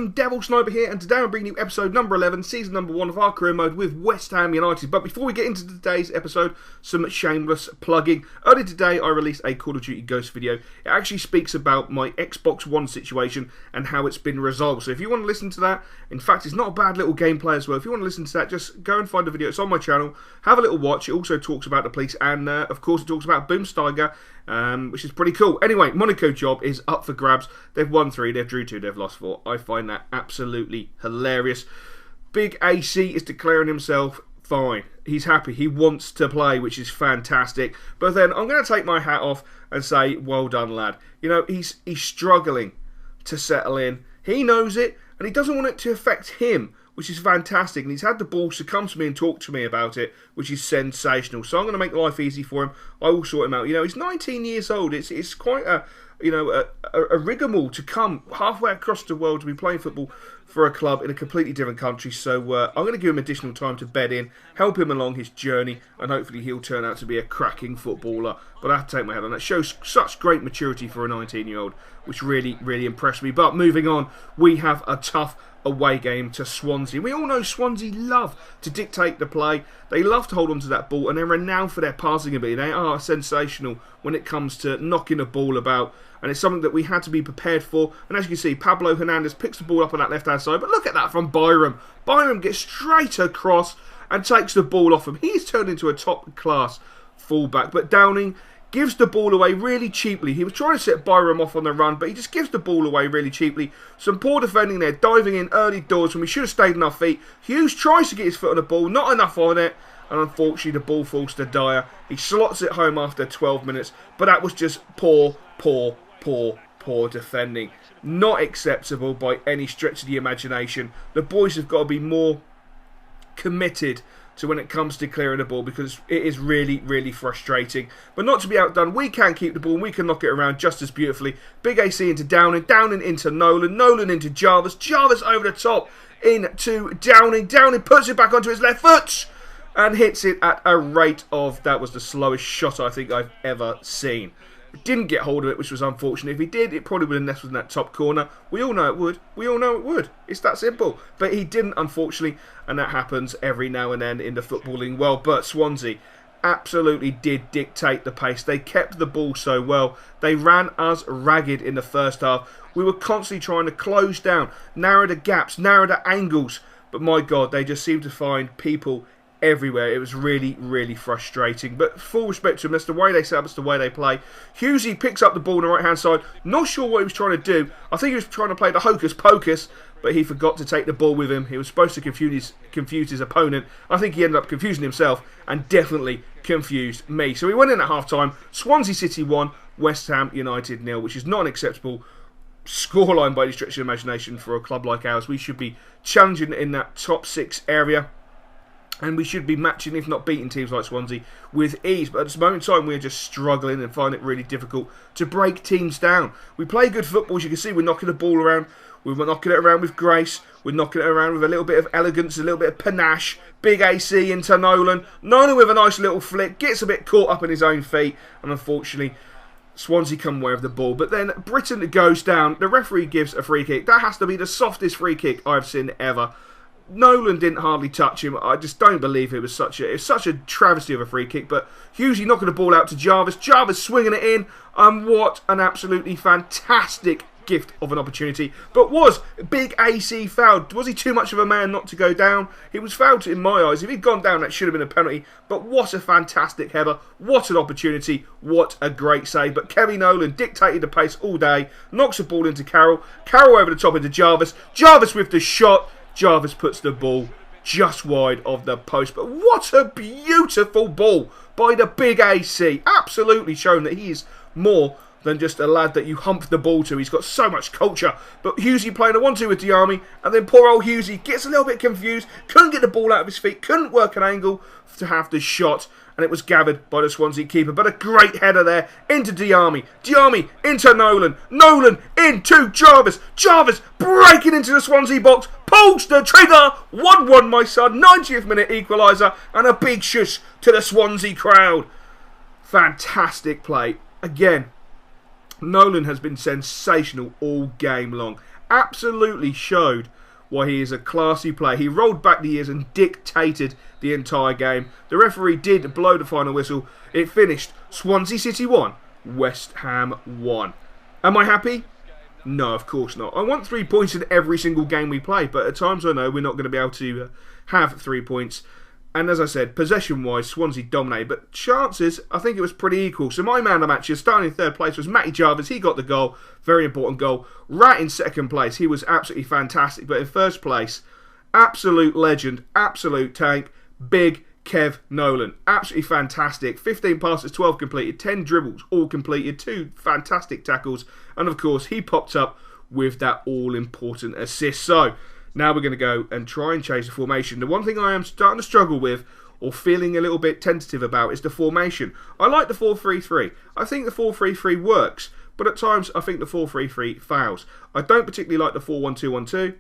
Random Devil Sniper here, and today I'm bringing you episode number 11, season number 1 of our career mode with West Ham United. But before we get into today's episode, some shameless plugging. Earlier today I released a Call of Duty Ghost video. It actually speaks about my Xbox One situation and how it's been resolved. So if you want to listen to that, in fact it's not a bad little gameplay as well. If you want to listen to that, just go and find the video. It's on my channel. Have a little watch. It also talks about the police, and of course it talks about Boomsteiger, which is pretty cool. Anyway, Monaco job is up for grabs. They've won 3, they've drew 2, they've lost 4. I find that absolutely hilarious. Big AC is declaring himself fine. He's happy. He wants to play, which is fantastic. But then I'm going to take my hat off and say, well done, lad. You know, he's struggling to settle in. He knows it, and he doesn't want it to affect him, which is fantastic. And he's had the balls to come to me and talk to me about it, which is sensational. So I'm going to make life easy for him. I will sort him out. You know, he's 19 years old. It's quite a rigmarole to come halfway across the world to be playing football for a club in a completely different country. So I'm going to give him additional time to bed in, help him along his journey, and hopefully he'll turn out to be a cracking footballer. But I have to take my head on that. Shows such great maturity for a 19-year-old, which really, really impressed me. But moving on, we have a tough away game to Swansea. We all know Swansea love to dictate the play. They love to hold on to that ball, and they're renowned for their passing ability. They are sensational when it comes to knocking a ball about, and it's something that we had to be prepared for. And as you can see, Pablo Hernandez picks the ball up on that left-hand side, but look at that from Byram. Byram gets straight across and takes the ball off him. He's turned into a top-class fullback, but Downing gives the ball away really cheaply. He was trying to set Byram off on the run, but he just gives the ball away really cheaply. Some poor defending there, diving in early doors when we should have stayed on our feet. Hughes tries to get his foot on the ball, not enough on it, and unfortunately the ball falls to Dyer. He slots it home after 12 minutes, but that was just poor defending. Not acceptable by any stretch of the imagination. The boys have got to be more committed to when it comes to clearing the ball, because it is really, really frustrating. But not to be outdone, we can keep the ball and we can knock it around just as beautifully. Big AC into Downing, Downing into Nolan, Nolan into Jarvis, Jarvis over the top into Downing, Downing puts it back onto his left foot and hits it at a rate of, that was the slowest shot I think I've ever seen. Didn't get hold of it, which was unfortunate. If he did, it probably would have nestled in that top corner. We all know it would. We all know it would. It's that simple. But he didn't, unfortunately, and that happens every now and then in the footballing world. But Swansea absolutely did dictate the pace. They kept the ball so well. They ran us ragged in the first half. We were constantly trying to close down, narrow the gaps, narrow the angles. But my God, they just seemed to find people everywhere. It was really, really frustrating. But full respect to them, that's the way they set up, it's the way they play. Hughesy picks up the ball on the right hand side. Not sure what he was trying to do. I think he was trying to play the hocus pocus, but he forgot to take the ball with him. He was supposed to confuse his opponent. I think he ended up confusing himself and definitely confused me. So we went in at half time. Swansea City 1, West Ham United 0, which is not an acceptable scoreline by any stretch of the imagination for a club like ours. We should be challenging in that top 6 area, and we should be matching, if not beating, teams like Swansea with ease. But at this moment in time, we're just struggling and find it really difficult to break teams down. We play good football, as you can see. We're knocking the ball around. We're knocking it around with grace. We're knocking it around with a little bit of elegance, a little bit of panache. Big AC into Nolan. Nolan with a nice little flick. Gets a bit caught up in his own feet. And unfortunately, Swansea come away with the ball. But then Britain goes down. The referee gives a free kick. That has to be the softest free kick I've seen ever. Nolan didn't hardly touch him. I just don't believe it was such a travesty of a free kick. But Hughesy knocking the ball out to Jarvis. Jarvis swinging it in. What an absolutely fantastic gift of an opportunity. But was Big AC fouled? Was he too much of a man not to go down? He was fouled in my eyes. If he'd gone down, that should have been a penalty. But what a fantastic header. What an opportunity. What a great save. But Kevin Nolan dictated the pace all day. Knocks the ball into Carroll. Carroll over the top into Jarvis. Jarvis with the shot. Jarvis puts the ball just wide of the post. But what a beautiful ball by the Big AC. Absolutely showing that he is more than just a lad that you hump the ball to. He's got so much culture. But Hughesy playing a 1-2 with Diarmi, and then poor old Hughesy gets a little bit confused, couldn't get the ball out of his feet, couldn't work an angle to have the shot, and it was gathered by the Swansea keeper. But a great header there into Diarmi. Diarmi into Nolan. Nolan into Jarvis. Jarvis breaking into the Swansea box. Pulls the trigger. 1-1, my son. 90th minute equaliser. And a big shush to the Swansea crowd. Fantastic play. Again, Nolan has been sensational all game long. absolutely showed why he is a classy player. He rolled back the years and dictated the entire game. The referee did blow the final whistle. It finished Swansea City 1, West Ham 1. Am I happy? No, of course not. I want 3 points in every single game we play, but at times I know we're not going to be able to have 3 points. And as I said, possession-wise, Swansea dominated, but chances, I think it was pretty equal. So my man of the match, starting in third place, was Matty Jarvis. He got the goal, very important goal. Rat in second place, he was absolutely fantastic. But in first place, absolute legend, absolute tank, Big Kev Nolan. Absolutely fantastic. 15 passes, 12 completed, 10 dribbles, all completed, 2 fantastic tackles. And of course, he popped up with that all-important assist. So now we're going to go and try and change the formation. The one thing I am starting to struggle with, or feeling a little bit tentative about, is the formation. I like the 4-3-3. I think the 4-3-3 works, but at times I think the 4-3-3 fails. I don't particularly like the 4-1-2-1-2,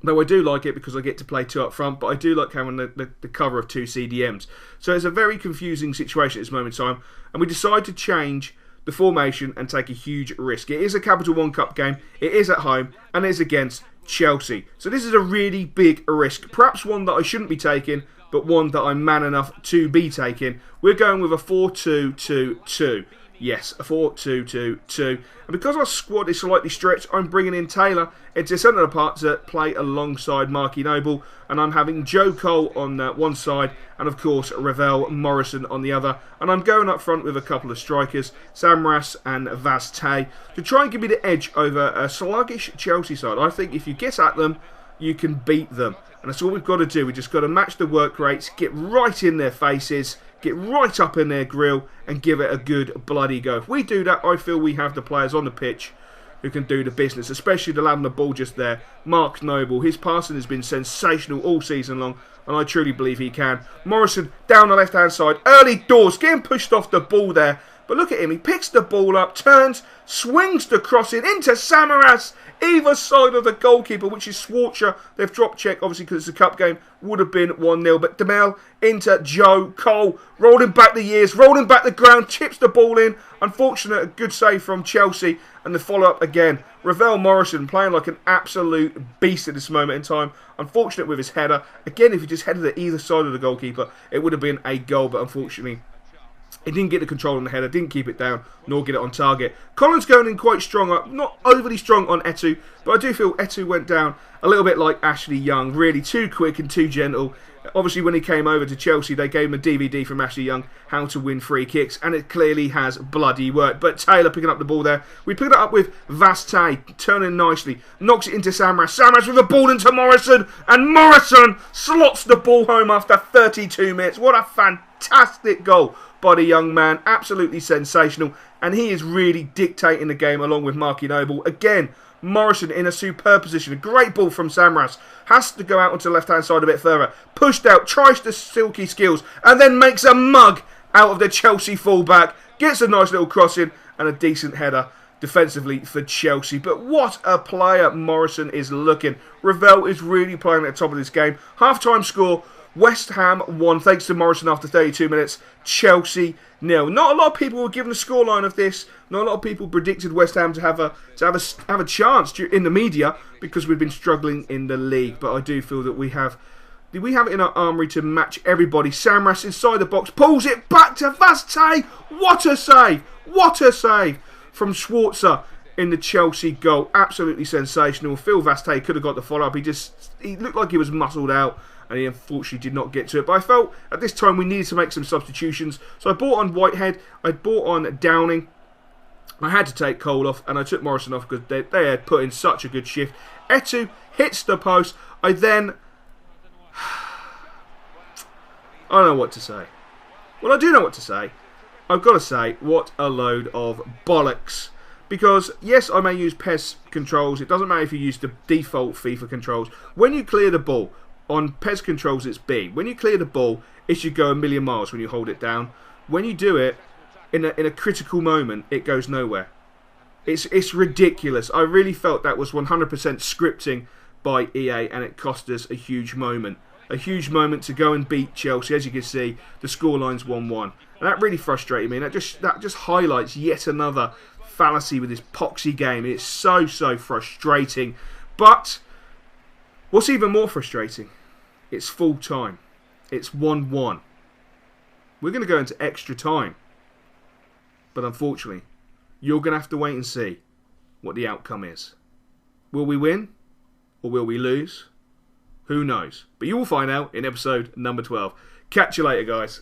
though I do like it because I get to play 2 up front, but I do like having the cover of 2 CDMs. So it's a very confusing situation at this moment in time, and we decide to change the formation and take a huge risk. It is a Capital One Cup game, it is at home, and it is against Chelsea. So this is a really big risk. Perhaps one that I shouldn't be taking, but one that I'm man enough to be taking. We're going with a 4-2-2-2. Yes, a 4-2-2-2. And because our squad is slightly stretched, I'm bringing in Taylor into centre of the park to play alongside Marky Noble. And I'm having Joe Cole on one side and, of course, Ravel Morrison on the other. And I'm going up front with a couple of strikers, Samras and Vaz-Tay, to try and give me the edge over a sluggish Chelsea side. I think if you get at them, you can beat them. And that's all we've got to do. We've just got to match the work rates, get right in their faces, get right up in their grill and give it a good bloody go. If we do that, I feel we have the players on the pitch who can do the business, especially the lad on the ball just there, Mark Noble. His passing has been sensational all season long, and I truly believe he can. Morrison down the left-hand side, early doors, getting pushed off the ball there. But look at him, he picks the ball up, turns, swings the crossing into Samaras, either side of the goalkeeper, which is Swartzer. They've dropped check, obviously, because it's a cup game. Would have been 1-0. But Demel into Joe Cole, rolling back the years, rolling back the ground, chips the ball in. Unfortunate, a good save from Chelsea. And the follow-up again. Ravel Morrison playing like an absolute beast at this moment in time. Unfortunate with his header. Again, if he just headed at either side of the goalkeeper, it would have been a goal. But unfortunately, he didn't get the control on the header, didn't keep it down, nor get it on target. Collins going in quite strong, not overly strong on Etu, but I do feel Etu went down a little bit like Ashley Young, really too quick and too gentle. Obviously, when he came over to Chelsea, they gave him a DVD from Ashley Young, How to Win Free Kicks, and it clearly has bloody worked. But Taylor picking up the ball there. We pick it up with Vaz-Tay, turning nicely, knocks it into Samras. Samras with the ball into Morrison, and Morrison slots the ball home after 32 minutes. What a fantastic goal by the young man, absolutely sensational, and he is really dictating the game along with Marky Noble. Again, Morrison in a superb position, a great ball from Samras, has to go out onto the left hand side a bit further, pushed out, tries the silky skills, and then makes a mug out of the Chelsea fullback, gets a nice little crossing and a decent header defensively for Chelsea. But what a player Morrison is looking. Ravel is really playing at the top of this game. Half-time score, West Ham 1, thanks to Morrison after 32 minutes. Chelsea 0. Not a lot of people were given the scoreline of this. Not a lot of people predicted West Ham to have a chance in the media because we've been struggling in the league. But I do feel that we have it in our armoury to match everybody. Samras inside the box, pulls it back to Vaz-Tay. What a save! What a save from Swartzer in the Chelsea goal. Absolutely sensational. Phil Vaz-Tay could have got the follow-up. He looked like he was muscled out, and he unfortunately did not get to it. But I felt at this time we needed to make some substitutions. So I bought on Whitehead, I bought on Downing. I had to take Cole off, and I took Morrison off because they had put in such a good shift. Etu hits the post. I don't know what to say. Well, I do know what to say. I've got to say, what a load of bollocks. Because, yes, I may use PES controls. It doesn't matter if you use the default FIFA controls. When you clear the ball, on PES controls it's B. When you clear the ball, it should go a million miles when you hold it down. When you do it, in a critical moment, it goes nowhere. It's ridiculous. I really felt that was 100% scripting by EA, and it cost us a huge moment. A huge moment to go and beat Chelsea. As you can see, the scoreline's 1-1. And that really frustrated me. And that just highlights yet another fallacy with this poxy game. It's so frustrating. But what's even more frustrating, it's full time. It's 1-1. We're going to go into extra time. But unfortunately, you're going to have to wait and see what the outcome is. Will we win? Or will we lose? Who knows? But you will find out in episode number 12. Catch you later, guys.